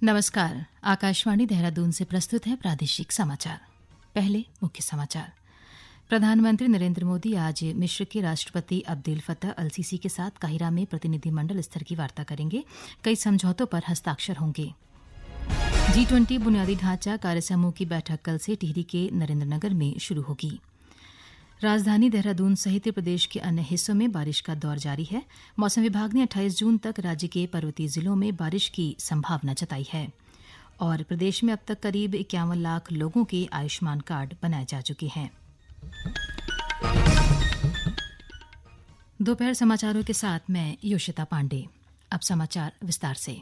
नमस्कार। आकाशवाणी देहरादून से प्रस्तुत है प्रादेशिक समाचार। पहले मुख्य समाचार। प्रधानमंत्री नरेंद्र मोदी आज मिस्र के राष्ट्रपति अब्देल फत्तह अल सीसी के साथ काहिरा में प्रतिनिधिमंडल स्तर की वार्ता करेंगे। कई समझौतों पर हस्ताक्षर होंगे। G20 बुनियादी ढांचा कार्यसमूह की बैठक कल से टिहरी के नरेंद्रनगर में शुरू होगी। राजधानी देहरादून सहित प्रदेश के अन्य हिस्सों में बारिश का दौर जारी है। मौसम विभाग ने 28 जून तक राज्य के पर्वतीय जिलों में बारिश की संभावना जताई है। और प्रदेश में अब तक करीब 51 लाख लोगों के आयुष्मान कार्ड बनाए जा चुके हैं। दोपहर समाचारों के साथ मैं योशिता पांडे। अब समाचार विस्तार से।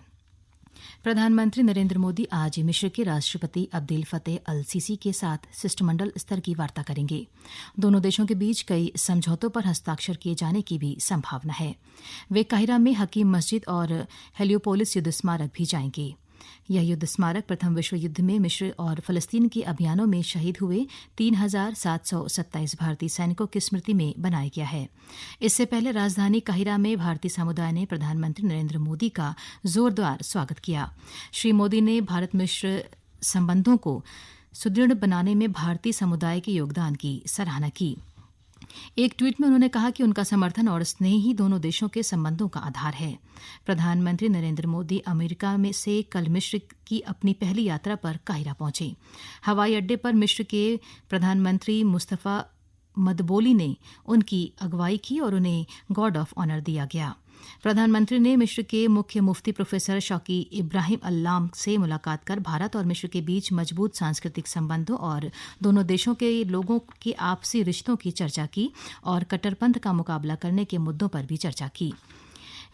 प्रधानमंत्री नरेंद्र मोदी आज मिस्र के राष्ट्रपति अब्देल फत्तह अल सीसी के साथ शिष्टमंडल स्तर की वार्ता करेंगे। दोनों देशों के बीच कई समझौतों पर हस्ताक्षर किए जाने की भी संभावना है। वे काहिरा में हकीम मस्जिद और हेलियोपोलिस युद्ध स्मारक भी जाएंगे। यह युद्ध स्मारक प्रथम विश्व युद्ध में मिस्र और फलस्तीन के अभियानों में शहीद हुए 3,727 भारतीय सैनिकों की स्मृति में बनाया गया है। इससे पहले राजधानी काहिरा में भारतीय समुदाय ने प्रधानमंत्री नरेंद्र मोदी का जोरदार स्वागत किया। श्री मोदी ने भारत मिस्र संबंधों को सुदृढ़ बनाने में भारतीय समुदाय के योगदान की सराहना की। एक ट्वीट में उन्होंने कहा कि उनका समर्थन और स्नेह ही दोनों देशों के संबंधों का आधार है। प्रधानमंत्री नरेंद्र मोदी अमेरिका में से कल मिस्र की अपनी पहली यात्रा पर काहिरा पहुंचे। हवाई अड्डे पर मिस्र के प्रधानमंत्री मुस्तफा मदबोली ने उनकी अगुवाई की और उन्हें गार्ड ऑफ ऑनर दिया गया। प्रधानमंत्री ने मिस्र के मुख्य मुफ्ती प्रोफेसर शौकी इब्राहिम अल्लाम से मुलाकात कर भारत और मिस्र के बीच मजबूत सांस्कृतिक संबंधों और दोनों देशों के लोगों के आपसी रिश्तों की चर्चा की और कट्टरपंथ का मुकाबला करने के मुद्दों पर भी चर्चा की।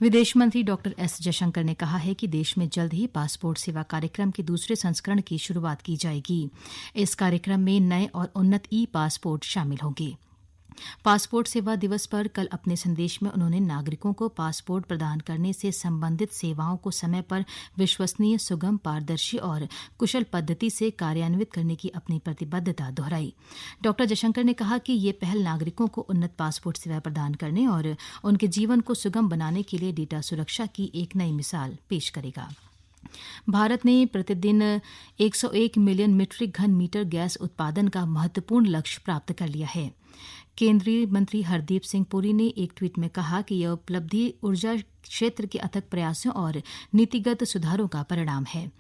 विदेश मंत्री डॉक्टर एस जयशंकर ने कहा है कि देश में जल्द ही पासपोर्ट सेवा कार्यक्रम के दूसरे संस्करण की शुरुआत की जाएगी। इस कार्यक्रम में नए और उन्नत ई पासपोर्ट शामिल होंगे। पासपोर्ट सेवा दिवस पर कल अपने संदेश में उन्होंने नागरिकों को पासपोर्ट प्रदान करने से संबंधित सेवाओं को समय पर विश्वसनीय, सुगम, पारदर्शी और कुशल पद्धति से कार्यान्वित करने की अपनी प्रतिबद्धता दोहराई। डॉक्टर जयशंकर ने कहा कि ये पहल नागरिकों को उन्नत पासपोर्ट सेवा प्रदान करने और उनके जीवन को सुगम बनाने के लिए डेटा सुरक्षा की एक नई मिसाल पेश करेगा। भारत ने प्रतिदिन 101 मिलियन मीट्रिक घन मीटर गैस उत्पादन का महत्वपूर्ण लक्ष्य प्राप्त कर लिया है। केंद्रीय मंत्री हरदीप सिंह पुरी ने एक ट्वीट में कहा कि यह उपलब्धि ऊर्जा क्षेत्र के अथक प्रयासों और नीतिगत सुधारों का परिणाम है।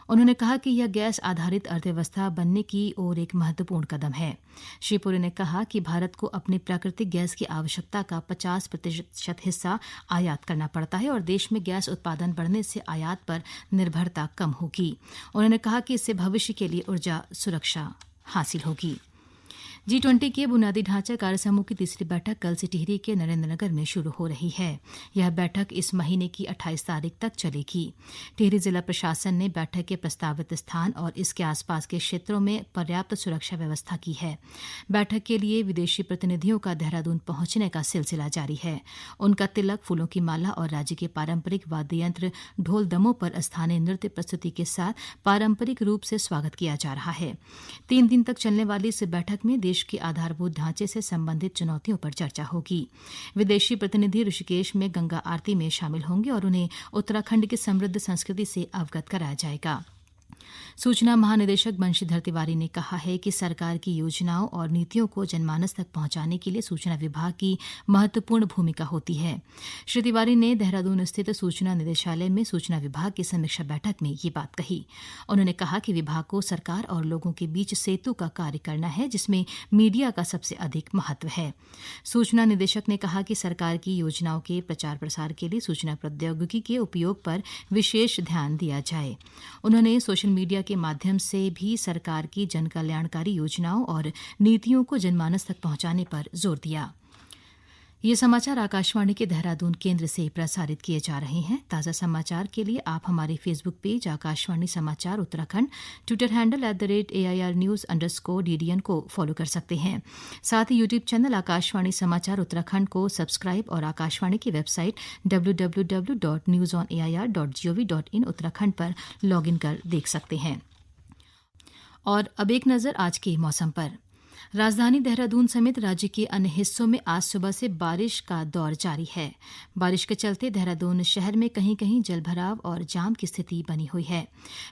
उन्होंने कहा कि यह गैस आधारित अर्थव्यवस्था बनने की ओर एक महत्वपूर्ण कदम है। श्री पुरी ने कहा कि भारत को अपनी प्राकृतिक गैस की आवश्यकता का 50% हिस्सा आयात करना पड़ता है और देश में गैस उत्पादन बढ़ने से आयात पर निर्भरता कम होगी। उन्होंने कहा कि इससे भविष्य के लिए ऊर्जा सुरक्षा हासिल होगी। G20 के बुनियादी ढांचा कार्यसमूह की तीसरी बैठक कल से टिहरी के नरेंद्रनगर में शुरू हो रही है। यह बैठक इस महीने की 28 तारीख तक चलेगी। टिहरी जिला प्रशासन ने बैठक के प्रस्तावित स्थान और इसके आसपास के क्षेत्रों में पर्याप्त सुरक्षा व्यवस्था की है। बैठक के लिए विदेशी प्रतिनिधियों का देहरादून पहुंचने का सिलसिला जारी है। उनका तिलक, फूलों की माला और राज्य के पारंपरिक वाद्य यंत्र ढोल दमों पर स्थानीय नृत्य प्रस्तुति के साथ पारंपरिक रूप से स्वागत किया जा रहा है। 3 दिन तक चलने वाली इस बैठक में देश के आधारभूत ढांचे से संबंधित चुनौतियों पर चर्चा होगी। विदेशी प्रतिनिधि ऋषिकेश में गंगा आरती में शामिल होंगे और उन्हें उत्तराखंड की समृद्ध संस्कृति से अवगत कराया जाएगा। सूचना महानिदेशक बंशीधर तिवारी ने कहा है कि सरकार की योजनाओं और नीतियों को जनमानस तक पहुंचाने के लिए सूचना विभाग की महत्वपूर्ण भूमिका होती है। श्री तिवारी ने देहरादून स्थित सूचना निदेशालय में सूचना विभाग की समीक्षा बैठक में ये बात कही। उन्होंने कहा कि विभाग को सरकार और लोगों के बीच सेतु का कार्य करना है, जिसमें मीडिया का सबसे अधिक महत्व है। सूचना निदेशक ने कहा कि सरकार की योजनाओं के प्रचार प्रसार के लिए सूचना प्रौद्योगिकी के उपयोग पर विशेष ध्यान दिया जाए। उन्होंने सोशल मीडिया के माध्यम से भी सरकार की जनकल्याणकारी योजनाओं और नीतियों को जनमानस तक पहुंचाने पर जोर दिया। ये समाचार आकाशवाणी के देहरादून केंद्र से प्रसारित किए जा रहे हैं। ताज़ा समाचार के लिए आप हमारे फेसबुक पेज आकाशवाणी समाचार उत्तराखंड, ट्विटर हैंडल @AIRnews_DDN को फॉलो कर सकते हैं। साथ ही यूट्यूब चैनल आकाशवाणी समाचार उत्तराखंड को सब्सक्राइब और आकाशवाणी की वेबसाइट www.newsonair.gov.in उत्तराखंड पर लॉगिन कर देख सकते हैं। और अब एक नज़र आज के मौसम पर। राजधानी देहरादून समेत राज्य के अन्य हिस्सों में आज सुबह से बारिश का दौर जारी है। बारिश के चलते देहरादून शहर में कहीं कहीं जलभराव और जाम की स्थिति बनी हुई है।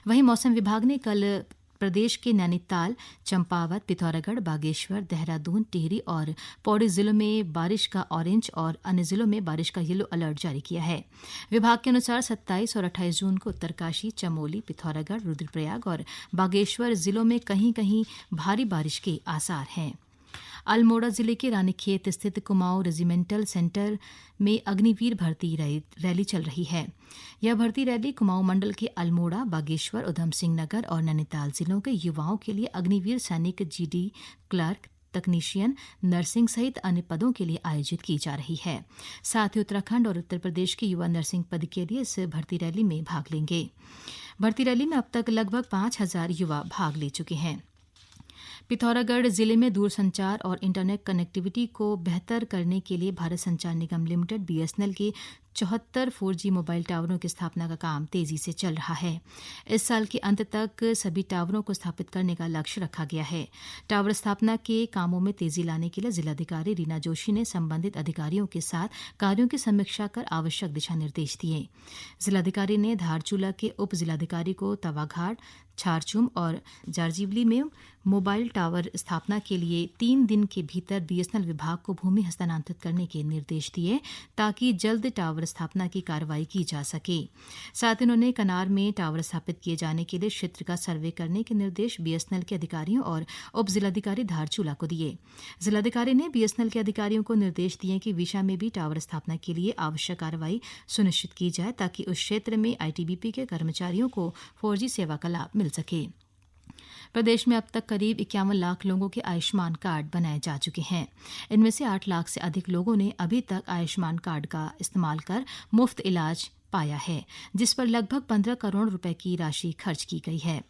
वहीं मौसम विभाग ने कल प्रदेश के नैनीताल, चंपावत, पिथौरागढ़, बागेश्वर, देहरादून, टिहरी और पौड़ी जिलों में बारिश का ऑरेंज और अन्य जिलों में बारिश का येलो अलर्ट जारी किया है। विभाग के अनुसार 27 और 28 जून को उत्तरकाशी, चमोली, पिथौरागढ़, रुद्रप्रयाग और बागेश्वर जिलों में कहीं कहीं भारी बारिश के आसार हैं। अल्मोड़ा जिले के रानीखेत स्थित कुमाऊं रेजिमेंटल सेंटर में अग्निवीर भर्ती रैली चल रही है। यह भर्ती रैली कुमाऊं मंडल के अल्मोड़ा, बागेश्वर, उधम सिंह नगर और नैनीताल जिलों के युवाओं के लिए अग्निवीर सैनिक, जीडी क्लर्क, तकनीशियन, नर्सिंग सहित अन्य पदों के लिए आयोजित की जा रही है। साथ ही उत्तराखंड और उत्तर प्रदेश के युवा नर्सिंग पद के लिए इस भर्ती रैली में भाग लेंगे। भर्ती रैली में अब तक लगभग 5,000 युवा भाग ले चुके हैं। पिथौरागढ़ जिले में दूरसंचार और इंटरनेट कनेक्टिविटी को बेहतर करने के लिए भारत संचार निगम लिमिटेड बीएसएनएल के 74 4G मोबाइल टावरों की स्थापना का काम तेजी से चल रहा है। इस साल के अंत तक सभी टावरों को स्थापित करने का लक्ष्य रखा गया है। टावर स्थापना के कामों में तेजी लाने के लिए जिलाधिकारी रीना जोशी ने संबंधित अधिकारियों के साथ कार्यों की समीक्षा कर आवश्यक दिशा निर्देश दिए। जिलाधिकारी ने धारचूला के उप जिलाधिकारी को तवाघाट, छारचूम और जारजीवली में मोबाइल टावर स्थापना के लिए 3 दिन के भीतर बीएसएनएल विभाग को भूमि हस्तांतरित करने के निर्देश दिए ताकि जल्द टावर स्थापना की कार्रवाई की जा सके। साथ ही उन्होंने कनार में टावर स्थापित किए जाने के लिए क्षेत्र का सर्वे करने के निर्देश बीएसएनएल के अधिकारियों और उप जिलाधिकारी धारचूला को दिए। जिलाधिकारी ने बीएसएनएल के अधिकारियों को निर्देश दिए कि विशा में भी टावर स्थापना के लिए आवश्यक कार्रवाई सुनिश्चित की जाए ताकि उस क्षेत्र में आईटीबीपी के कर्मचारियों को 4G सेवा का लाभ मिल सके। प्रदेश में अब तक करीब 51 लाख लोगों के आयुष्मान कार्ड बनाए जा चुके हैं। इनमें से 8 लाख से अधिक लोगों ने अभी तक आयुष्मान कार्ड का इस्तेमाल कर मुफ्त इलाज पाया है, जिस पर लगभग 15 करोड़ रुपए की राशि खर्च की गई है।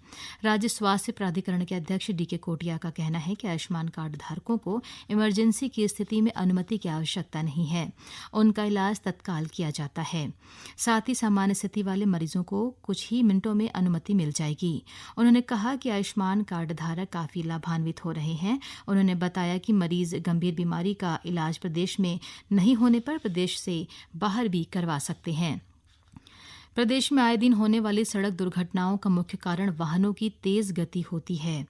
राज्य स्वास्थ्य प्राधिकरण के अध्यक्ष डीके कोटिया का कहना है कि आयुष्मान कार्ड धारकों को इमरजेंसी की स्थिति में अनुमति की आवश्यकता नहीं है, उनका इलाज तत्काल किया जाता है। साथ ही सामान्य स्थिति वाले मरीजों को कुछ ही मिनटों में अनुमति मिल जाएगी। उन्होंने कहा कि आयुष्मान कार्ड धारक काफी लाभान्वित हो रहे हैं। उन्होंने बताया कि मरीज गंभीर बीमारी का इलाज प्रदेश में नहीं होने पर प्रदेश से बाहर भी करवा सकते हैं। प्रदेश में आए दिन होने वाली सड़क दुर्घटनाओं का मुख्य कारण वाहनों की तेज गति होती है।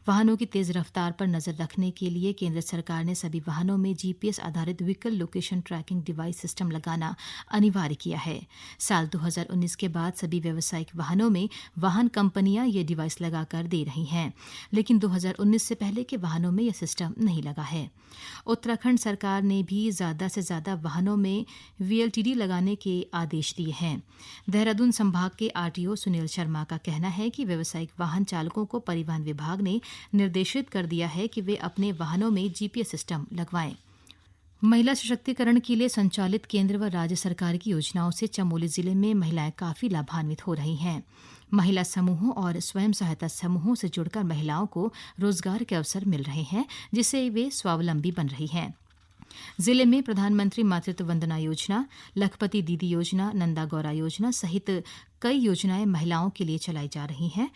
वाहनों की तेज रफ्तार पर नजर रखने के लिए केंद्र सरकार ने सभी वाहनों में जीपीएस आधारित vehicle location tracking device system लगाना अनिवार्य किया है। साल 2019 के बाद सभी व्यावसायिक वाहनों में वाहन कंपनियां ये डिवाइस लगाकर दे रही हैं, लेकिन 2019 से पहले के वाहनों में यह सिस्टम नहीं लगा है। उत्तराखंड सरकार ने भी ज्यादा से ज्यादा वाहनों में वीएलटीडी लगाने के आदेश दिए हैं। देहरादून संभाग के आरटीओ सुनील शर्मा का कहना है कि व्यावसायिक वाहन चालकों को परिवहन विभाग ने निर्देशित कर दिया है कि वे अपने वाहनों में जीपीएस सिस्टम लगवाएं। महिला सशक्तिकरण के लिए संचालित केंद्र व राज्य सरकार की योजनाओं से चमोली जिले में महिलाएं काफी लाभान्वित हो रही हैं। महिला समूहों और स्वयं सहायता समूहों से जुड़कर महिलाओं को रोजगार के अवसर मिल रहे हैं, जिससे वे स्वावलंबी बन रही हैं। जिले में प्रधानमंत्री मातृत्व वंदना योजना, लखपति दीदी योजना, नंदा गौरा योजना सहित कई योजनाएं महिलाओं के लिए चलाई जा रही हैं।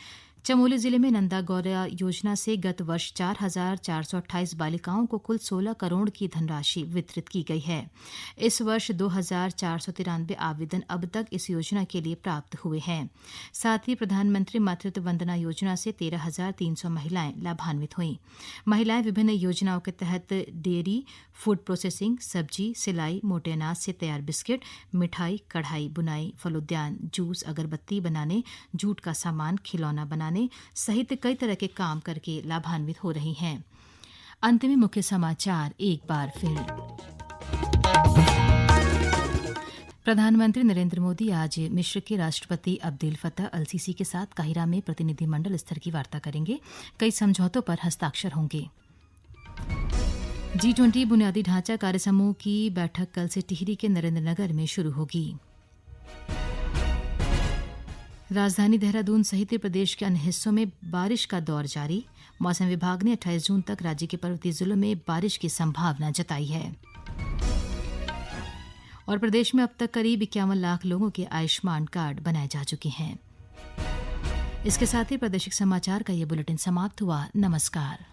चमोली जिले में नंदा गौरा योजना से गत वर्ष 4,428 बालिकाओं को कुल 16 करोड़ की धनराशि वितरित की गई है। इस वर्ष 2,493 आवेदन अब तक इस योजना के लिए प्राप्त हुए हैं। साथ ही प्रधानमंत्री मातृत्व वंदना योजना से 13,300 महिलाएं लाभान्वित हुईं। महिलाएं विभिन्न योजनाओं के तहत डेयरी, फूड प्रोसेसिंग, सब्जी, सिलाई, मोटे अनाज से तैयार बिस्किट, मिठाई, कढ़ाई, बुनाई, फलोद्यान, जूस, अगरबत्ती बनाने, जूट का सामान, खिलौना बनाने सहित कई तरह के काम करके लाभान्वित हो रही हैं। अंत में मुख्य समाचार एक बार फिर। प्रधानमंत्री नरेंद्र मोदी आज मिस्र के राष्ट्रपति अब्देल फत्तह अल सीसी के साथ काहिरा में प्रतिनिधिमंडल स्तर की वार्ता करेंगे। कई समझौतों पर हस्ताक्षर होंगे। G20 बुनियादी ढांचा कार्यसमूह की बैठक कल से टिहरी के नरेंद्रनगर में शुरू होगी। राजधानी देहरादून सहित प्रदेश के अन्य हिस्सों में बारिश का दौर जारी। मौसम विभाग ने 28 जून तक राज्य के पर्वतीय जिलों में बारिश की संभावना जताई है। और प्रदेश में अब तक करीब 51 लाख लोगों के आयुष्मान कार्ड बनाए जा चुके हैं। इसके साथ ही प्रादेशिक समाचार का ये बुलेटिन समाप्त हुआ। नमस्कार।